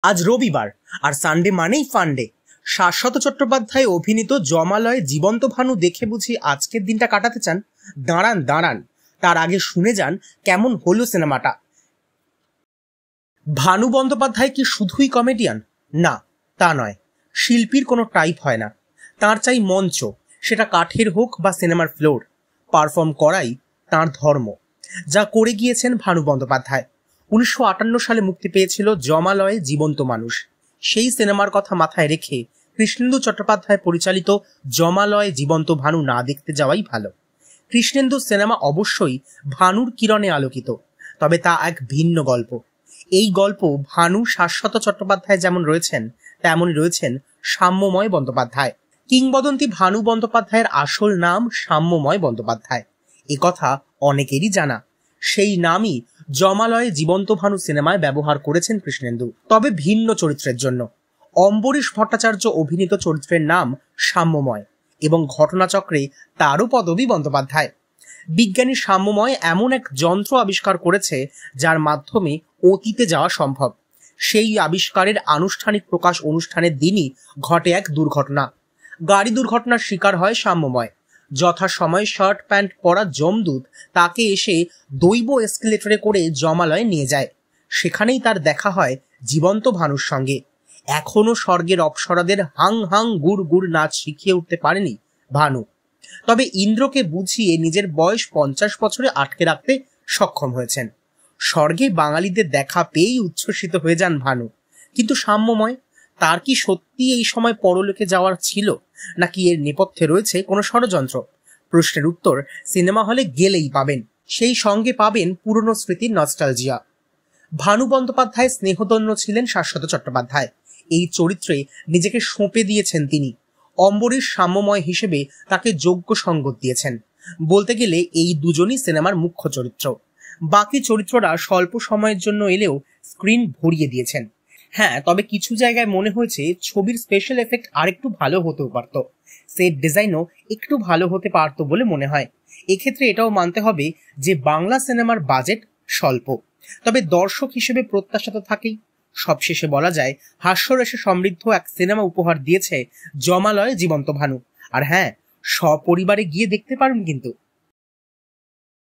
আজ রবিবার, আর সানডে মানেই ফান্ডে। শাশ্বত চট্টোপাধ্যায় অভিনীত জমালয়ে জীবন্ত ভানু দেখে বুঝি আজকের দিনটা কাটাতে চান? দাঁড়ান দাঁড়ান, তার আগে শুনে যান কেমন হলো সিনেমাটা। ভানু বন্দ্যোপাধ্যায় কি শুধুই কমেডিয়ান? না, তা নয়। শিল্পীর কোনো টাইপ হয় না, তার চাই মঞ্চ, সেটা কাঠের হোক বা সিনেমার ফ্লোর। পারফর্ম করাই তার ধর্ম, যা করে গিয়েছেন ভানু বন্দ্যোপাধ্যায়। 1958 সালে মুক্তি পেয়েছিল জমালয়ে জীবন্ত মানুষ। সেই সিনেমার কথা মাথায় রেখে কৃষ্ণেন্দু চট্টোপাধ্যায় পরিচালিত জমালয়ে জীবন্ত ভানু না দেখতে যাওয়াই ভালো। কৃষ্ণেন্দুর সিনেমা অবশ্যই ভানুর কিরণে আলোকিত, তবে তা এক ভিন্ন গল্প। এই গল্প ভানু শাশ্বত চট্টোপাধ্যায় যেমন রয়েছেন, তেমনই রয়েছেন সাম্যময় বন্দ্যোপাধ্যায়। কিংবদন্তি ভানু বন্দ্যোপাধ্যায়ের আসল নাম সাম্যময় বন্দ্যোপাধ্যায়, কথা অনেকেরই জানা। সেই নামই জমালয়ে জীবন্ত ভানু সিনেমায় ব্যবহার করেছেন কৃষ্ণেন্দু, তবে ভিন্ন চরিত্রের জন্য। অম্বরীশ ভট্টাচার্য অভিনীত চরিত্রের নাম সাম্যময়, এবং ঘটনাচক্রে তারও পদবী বন্দ্যোপাধ্যায়। বিজ্ঞানী সাম্যময় এমন এক যন্ত্র আবিষ্কার করেছে যার মাধ্যমে অতীতে যাওয়া সম্ভব। সেই আবিষ্কারের আনুষ্ঠানিক প্রকাশ অনুষ্ঠানের দিনই ঘটে এক দুর্ঘটনা। গাড়ি দুর্ঘটনার শিকার হয় সাম্যময়। যথাসময়ে শার্ট প্যান্ট পরা যমদূত তাকে এসে দৈব এসকেলেটরে করে জমালয়ে নিয়ে যায়। সেখানেই তার দেখা হয় জীবন্ত ভানুর সঙ্গে। এখনো স্বর্গের অপ্সরাদের হাং হাং গুড় গুড় নাচ শিখিয়ে উঠতে পারেনি ভানু, তবে ইন্দ্রকে বুঝিয়ে নিজের বয়স 50 বছরে আটকে রাখতে সক্ষম হয়েছেন। স্বর্গে বাঙালিদের দেখা পেয়েই উচ্ছ্বসিত হয়ে যান ভানু। কিন্তু সাম্যময়, তার কি সত্যি এই সময় পরলোকে যাওয়ার ছিল, নাকি এর নেপথ্যে রয়েছে কোনো ষড়যন্ত্র? প্রশ্নের উত্তর সিনেমা হলে গেলেই পাবেন। সেই সঙ্গে পাবেন পুরনো স্মৃতির নস্টালজিয়া। ভানু বন্দ্যোপাধ্যায় স্নেহধন্য ছিলেন শাশ্বত চট্টোপাধ্যায়। এই চরিত্রে নিজেকে সঁপে দিয়েছেন তিনি। অম্বরীশ সাম্যময় হিসেবে তাকে যোগ্য সঙ্গত দিয়েছেন। বলতে গেলে এই দুজনই সিনেমার মুখ্য চরিত্র। বাকি চরিত্ররা স্বল্প সময়ের জন্য এলেও স্ক্রিন ভরিয়ে দিয়েছেন। হ্যাঁ, তবে কিছু জায়গায় মনে হয়েছে ছবির স্পেশাল এফেক্ট আরেকটু ভালো হতেও পারত, সেট ডিজাইনও একটু ভালো হতে পারত বলে মনে হয়। এক্ষেত্রে এটাও মানতে হবে যে বাংলা সিনেমার বাজেট স্বল্প, তবে দর্শক হিসেবে প্রত্যাশা তো থাকেই। সবশেষে বলা যায় হাস্যরসে সমৃদ্ধ এক সিনেমা উপহার দিয়েছে জমালয়ে জীবন্ত ভানু। আর হ্যাঁ, সপরিবারে গিয়ে দেখতে পারেন কিন্তু।